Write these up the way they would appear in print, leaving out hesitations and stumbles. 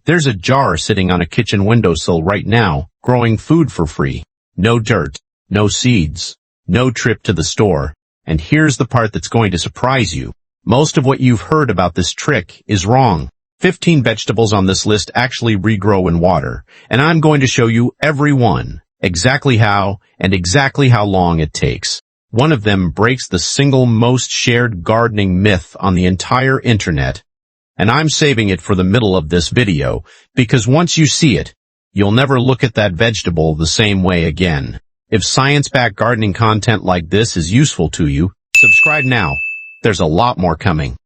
There's a jar sitting on a kitchen windowsill right now, growing food for free. No dirt, no seeds, no trip to the store. And here's the part that's going to surprise you. Most of what you've heard about this trick is wrong. 15 vegetables on this list actually regrow in water, and I'm going to show you every one, exactly how and exactly how long it takes. One of them breaks the single most shared gardening myth on the entire internet, and I'm saving it for the middle of this video, because once you see it, you'll never look at that vegetable the same way again. If science-backed gardening content like this is useful to you, subscribe now. There's a lot more coming.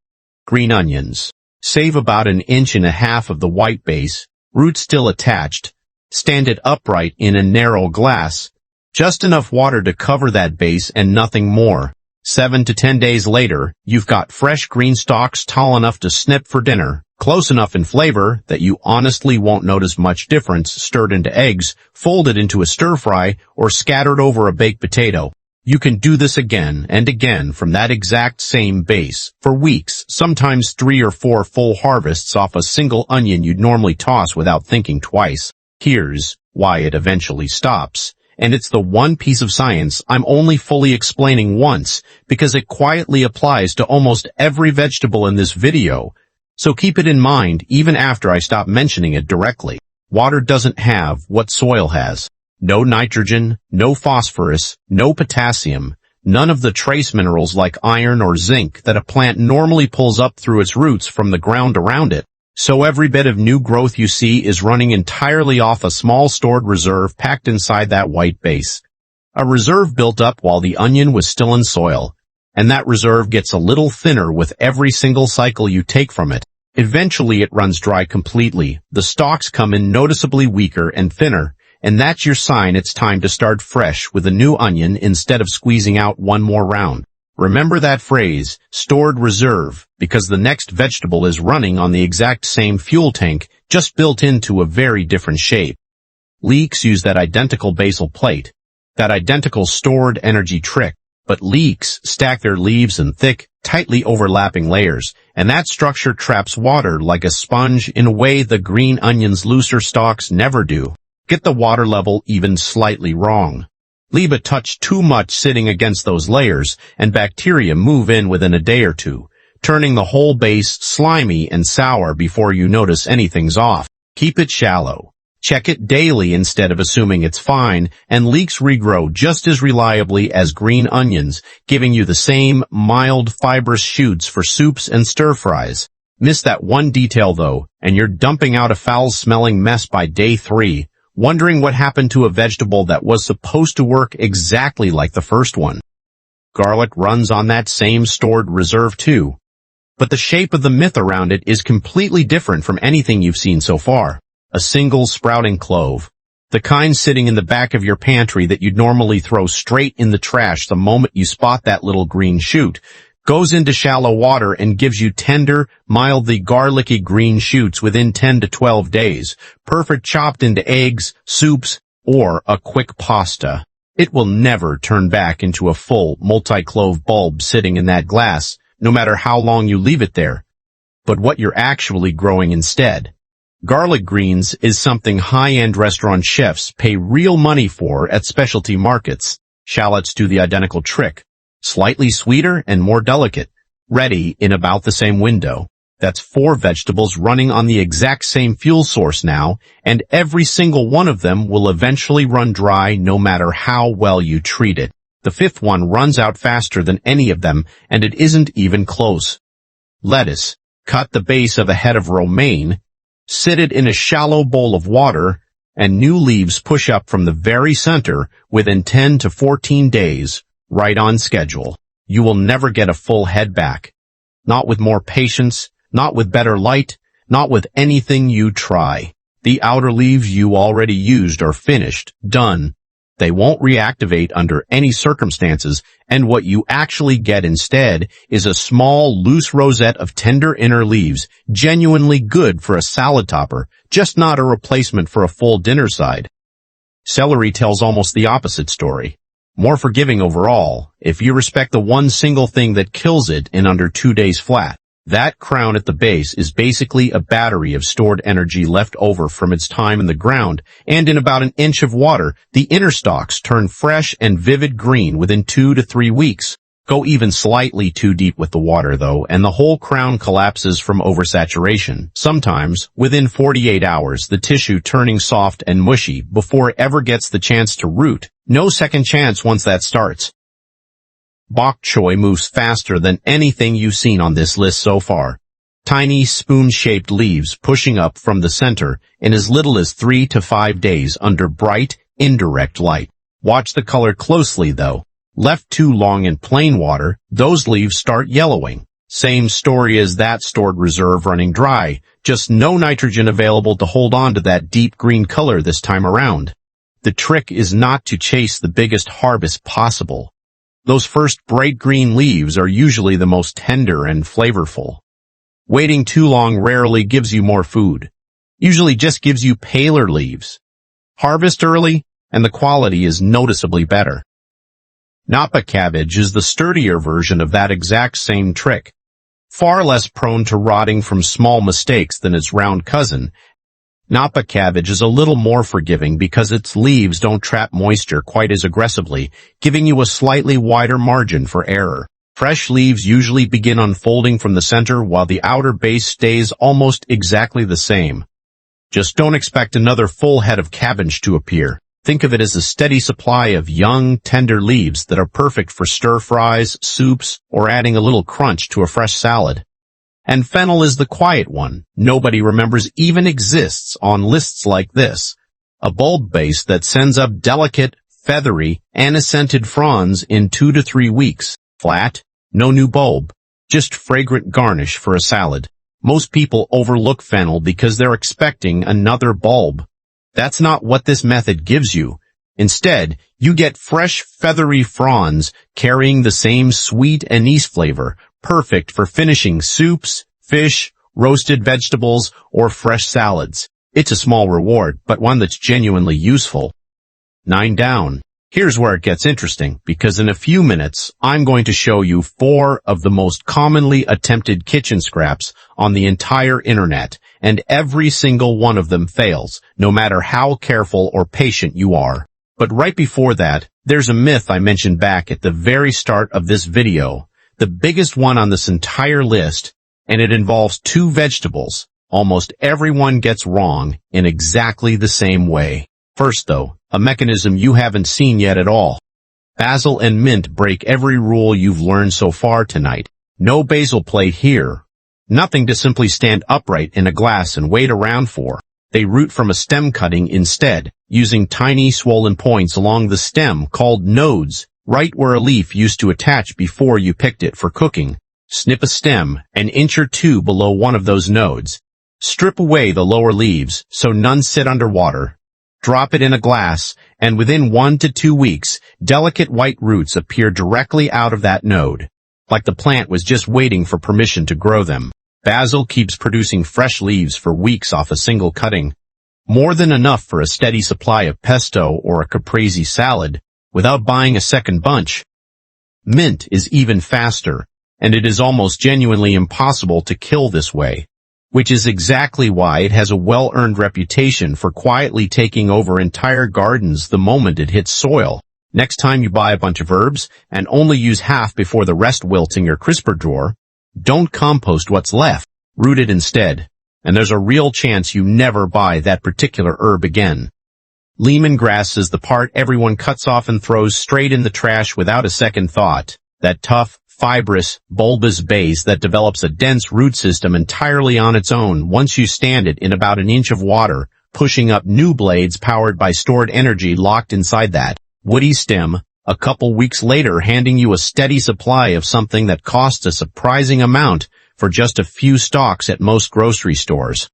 Green onions. Save about 1.5 inches of the white base, root still attached. Stand it upright in a narrow glass. Just enough water to cover that base and nothing more. 7 to 10 days later, you've got fresh green stalks tall enough to snip for dinner, close enough in flavor that you honestly won't notice much difference stirred into eggs, folded into a stir-fry, or scattered over a baked potato. You can do this again and again from that exact same base, for weeks, sometimes 3 or 4 full harvests off a single onion you'd normally toss without thinking twice. Here's why it eventually stops. And it's the one piece of science I'm only fully explaining once, because it quietly applies to almost every vegetable in this video. So keep it in mind even after I stop mentioning it directly. Water doesn't have what soil has. No nitrogen, no phosphorus, no potassium, none of the trace minerals like iron or zinc that a plant normally pulls up through its roots from the ground around it. So every bit of new growth you see is running entirely off a small stored reserve packed inside that white base. A reserve built up while the onion was still in soil, and that reserve gets a little thinner with every single cycle you take from it. Eventually it runs dry completely, the stalks come in noticeably weaker and thinner, and that's your sign it's time to start fresh with a new onion instead of squeezing out one more round. Remember that phrase, stored reserve, because the next vegetable is running on the exact same fuel tank, just built into a very different shape. Leeks use that identical basal plate, that identical stored energy trick, but leeks stack their leaves in thick, tightly overlapping layers, and that structure traps water like a sponge in a way the green onion's looser stalks never do. Get the water level even slightly wrong. Leave a touch too much sitting against those layers, and bacteria move in within a day or two, turning the whole base slimy and sour before you notice anything's off. Keep it shallow. Check it daily instead of assuming it's fine, and leeks regrow just as reliably as green onions, giving you the same mild, fibrous shoots for soups and stir-fries. Miss that one detail though, and you're dumping out a foul-smelling mess by day 3. Wondering what happened to a vegetable that was supposed to work exactly like the first one. Garlic runs on that same stored reserve too. But the shape of the myth around it is completely different from anything you've seen so far. A single sprouting clove. The kind sitting in the back of your pantry that you'd normally throw straight in the trash the moment you spot that little green shoot, goes into shallow water and gives you tender, mildly garlicky green shoots within 10 to 12 days, perfect chopped into eggs, soups, or a quick pasta. It will never turn back into a full, multi-clove bulb sitting in that glass, no matter how long you leave it there. But what you're actually growing instead. Garlic greens is something high-end restaurant chefs pay real money for at specialty markets. Shallots do the identical trick. Slightly sweeter and more delicate, ready in about the same window. That's 4 vegetables running on the exact same fuel source now, and every single one of them will eventually run dry no matter how well you treat it. The 5th one runs out faster than any of them, and it isn't even close. Lettuce. Cut the base of a head of romaine, sit it in a shallow bowl of water, and new leaves push up from the very center within 10 to 14 days. Right on schedule. You will never get a full head back. Not with more patience, not with better light, not with anything you try. The outer leaves you already used are finished, done. They won't reactivate under any circumstances, and what you actually get instead is a small, loose rosette of tender inner leaves, genuinely good for a salad topper, just not a replacement for a full dinner side. Celery tells almost the opposite story. More forgiving overall, if you respect the one single thing that kills it in under 2 days flat. That crown at the base is basically a battery of stored energy left over from its time in the ground, and in about an inch of water, the inner stalks turn fresh and vivid green within 2 to 3 weeks. Go even slightly too deep with the water, though, and the whole crown collapses from oversaturation. Sometimes, within 48 hours, the tissue turning soft and mushy before it ever gets the chance to root. No second chance once that starts. Bok choy moves faster than anything you've seen on this list so far. Tiny spoon-shaped leaves pushing up from the center in as little as 3 to 5 days under bright, indirect light. Watch the color closely, though. Left too long in plain water, those leaves start yellowing. Same story as that stored reserve running dry, just no nitrogen available to hold on to that deep green color this time around. The trick is not to chase the biggest harvest possible. Those first bright green leaves are usually the most tender and flavorful. Waiting too long rarely gives you more food. Usually just gives you paler leaves. Harvest early, and the quality is noticeably better. Napa cabbage is the sturdier version of that exact same trick. Far less prone to rotting from small mistakes than its round cousin, Napa cabbage is a little more forgiving because its leaves don't trap moisture quite as aggressively, giving you a slightly wider margin for error. Fresh leaves usually begin unfolding from the center while the outer base stays almost exactly the same. Just don't expect another full head of cabbage to appear. Think of it as a steady supply of young, tender leaves that are perfect for stir-fries, soups, or adding a little crunch to a fresh salad. And fennel is the quiet one. Nobody remembers even exists on lists like this. A bulb base that sends up delicate, feathery, aniscented fronds in 2 to 3 weeks. Flat, no new bulb, just fragrant garnish for a salad. Most people overlook fennel because they're expecting another bulb. That's not what this method gives you. Instead, you get fresh, feathery fronds carrying the same sweet anise flavor, perfect for finishing soups, fish, roasted vegetables, or fresh salads. It's a small reward, but one that's genuinely useful. 9 down. Here's where it gets interesting, because in a few minutes, I'm going to show you 4 of the most commonly attempted kitchen scraps on the entire internet, and every single one of them fails, no matter how careful or patient you are. But right before that, there's a myth I mentioned back at the very start of this video, the biggest one on this entire list, and it involves 2 vegetables almost everyone gets wrong in exactly the same way. First, though, a mechanism you haven't seen yet at all. Basil and mint break every rule you've learned so far tonight. No basil plate here. Nothing to simply stand upright in a glass and wait around for. They root from a stem cutting instead, using tiny swollen points along the stem called nodes, right where a leaf used to attach before you picked it for cooking. Snip a stem an inch or 2 below one of those nodes. Strip away the lower leaves so none sit underwater. Drop it in a glass, and within 1 to 2 weeks, delicate white roots appear directly out of that node, like the plant was just waiting for permission to grow them. Basil keeps producing fresh leaves for weeks off a single cutting, more than enough for a steady supply of pesto or a caprese salad, without buying a second bunch. Mint is even faster, and it is almost genuinely impossible to kill this way, which is exactly why it has a well-earned reputation for quietly taking over entire gardens the moment it hits soil. Next time you buy a bunch of herbs, and only use half before the rest wilts in your crisper drawer, don't compost what's left, root it instead, and there's a real chance you never buy that particular herb again. Lemongrass is the part everyone cuts off and throws straight in the trash without a second thought. That tough, fibrous, bulbous base that develops a dense root system entirely on its own once you stand it in about an inch of water, pushing up new blades powered by stored energy locked inside that woody stem, a couple weeks later handing you a steady supply of something that costs a surprising amount for just a few stalks at most grocery stores.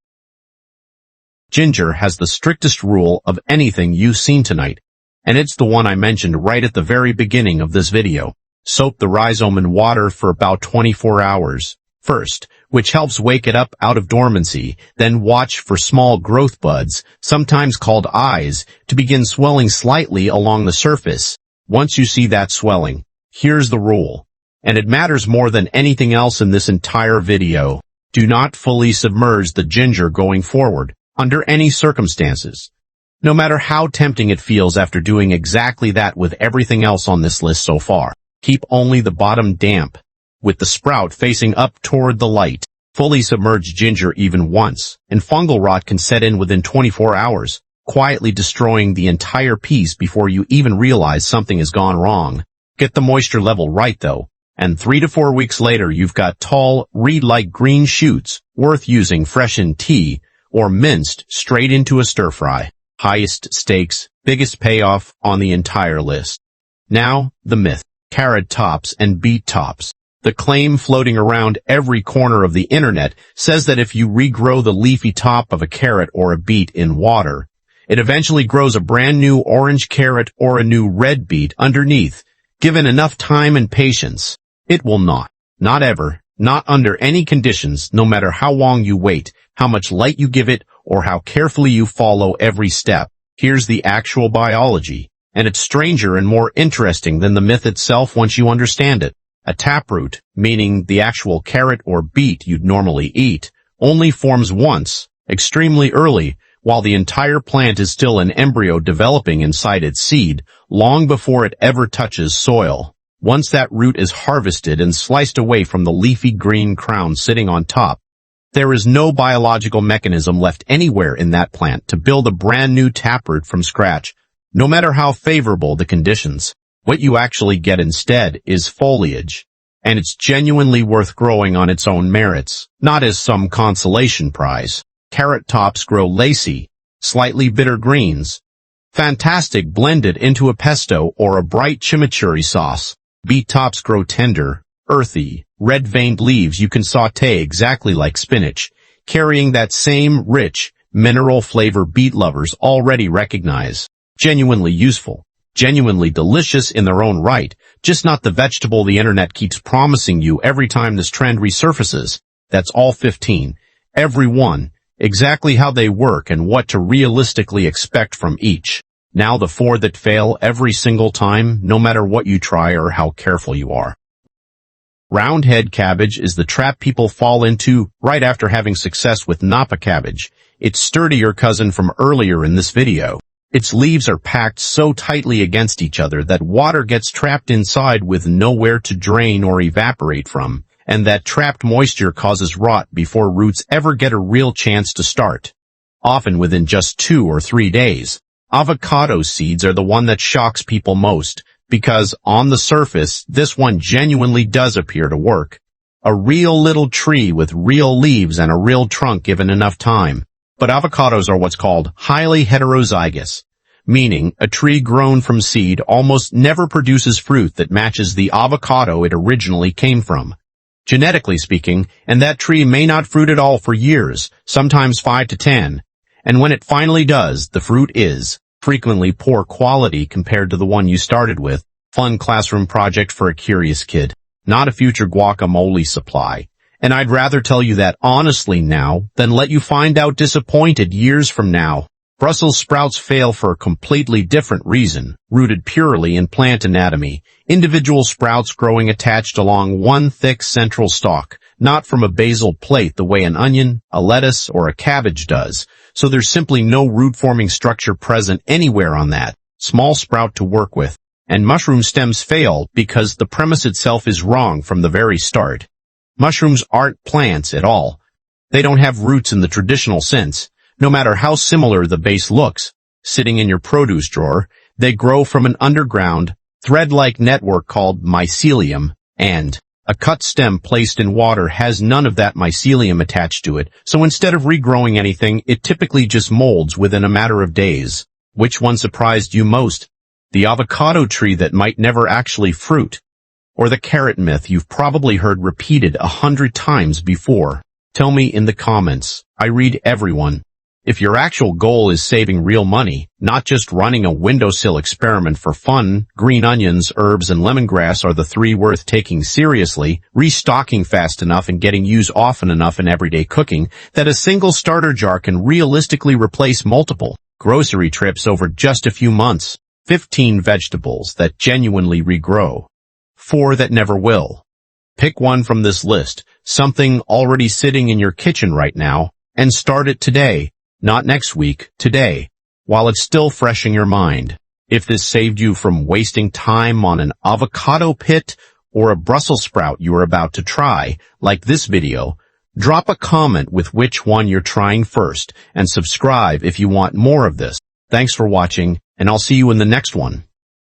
Ginger has the strictest rule of anything you've seen tonight, and it's the one I mentioned right at the very beginning of this video. Soak the rhizome in water for about 24 hours first, which helps wake it up out of dormancy, then watch for small growth buds, sometimes called eyes, to begin swelling slightly along the surface. Once you see that swelling, here's the rule. And it matters more than anything else in this entire video. Do not fully submerge the ginger going forward, under any circumstances. No matter how tempting it feels after doing exactly that with everything else on this list so far. Keep only the bottom damp, with the sprout facing up toward the light. Fully submerge ginger even once, and fungal rot can set in within 24 hours, quietly destroying the entire piece before you even realize something has gone wrong. Get the moisture level right though, and 3 to 4 weeks later you've got tall, reed-like green shoots, worth using fresh in tea, or minced straight into a stir-fry. Highest stakes, biggest payoff on the entire list. Now, the myth. Carrot tops and beet tops. The claim floating around every corner of the internet says that if you regrow the leafy top of a carrot or a beet in water, it eventually grows a brand new orange carrot or a new red beet underneath. Given enough time and patience, it will not. Not ever. Not under any conditions, no matter how long you wait, how much light you give it, or how carefully you follow every step. Here's the actual biology, and it's stranger and more interesting than the myth itself once you understand it. A taproot, meaning the actual carrot or beet you'd normally eat, only forms once, extremely early, while the entire plant is still an embryo developing inside its seed, long before it ever touches soil. Once that root is harvested and sliced away from the leafy green crown sitting on top, there is no biological mechanism left anywhere in that plant to build a brand new taproot from scratch. No matter how favorable the conditions, what you actually get instead is foliage. And it's genuinely worth growing on its own merits, not as some consolation prize. Carrot tops grow lacy, slightly bitter greens. Fantastic blended into a pesto or a bright chimichurri sauce. Beet tops grow tender, earthy, red-veined leaves you can sauté exactly like spinach, carrying that same rich, mineral flavor beet lovers already recognize. Genuinely useful, genuinely delicious in their own right, just not the vegetable the internet keeps promising you every time this trend resurfaces. That's all 15. Every one, exactly how they work and what to realistically expect from each. Now the 4 that fail every single time, no matter what you try or how careful you are. Roundhead cabbage is the trap people fall into right after having success with Napa cabbage, its sturdier cousin from earlier in this video. Its leaves are packed so tightly against each other that water gets trapped inside with nowhere to drain or evaporate from, and that trapped moisture causes rot before roots ever get a real chance to start. Often within just 2 or 3 days. Avocado seeds are the one that shocks people most, because, on the surface, this one genuinely does appear to work. A real little tree with real leaves and a real trunk given enough time. But avocados are what's called highly heterozygous, meaning a tree grown from seed almost never produces fruit that matches the avocado it originally came from. Genetically speaking, and that tree may not fruit at all for years, sometimes 5 to 10. And when it finally does, the fruit is frequently poor quality compared to the one you started with. Fun classroom project for a curious kid, not a future guacamole supply. And I'd rather tell you that honestly now than let you find out disappointed years from now. Brussels sprouts fail for a completely different reason, rooted purely in plant anatomy. Individual sprouts growing attached along one thick central stalk, not from a basal plate the way an onion, a lettuce, or a cabbage does. So there's simply no root-forming structure present anywhere on that small sprout to work with. And mushroom stems fail because the premise itself is wrong from the very start. Mushrooms aren't plants at all. They don't have roots in the traditional sense. No matter how similar the base looks, sitting in your produce drawer, they grow from an underground, thread-like network called mycelium, and a cut stem placed in water has none of that mycelium attached to it, so instead of regrowing anything, it typically just molds within a matter of days. Which one surprised you most? The avocado tree that might never actually fruit? Or the carrot myth you've probably heard repeated 100 times before? Tell me in the comments. I read everyone. If your actual goal is saving real money, not just running a windowsill experiment for fun, green onions, herbs, and lemongrass are the 3 worth taking seriously, restocking fast enough and getting used often enough in everyday cooking that a single starter jar can realistically replace multiple grocery trips over just a few months. 15 vegetables that genuinely regrow. 4 that never will. Pick one from this list, something already sitting in your kitchen right now, and start it today, not next week, today, while it's still fresh in your mind. If this saved you from wasting time on an avocado pit or a Brussels sprout you are about to try, like this video, drop a comment with which one you're trying first, and subscribe if you want more of this. Thanks for watching, and I'll see you in the next one.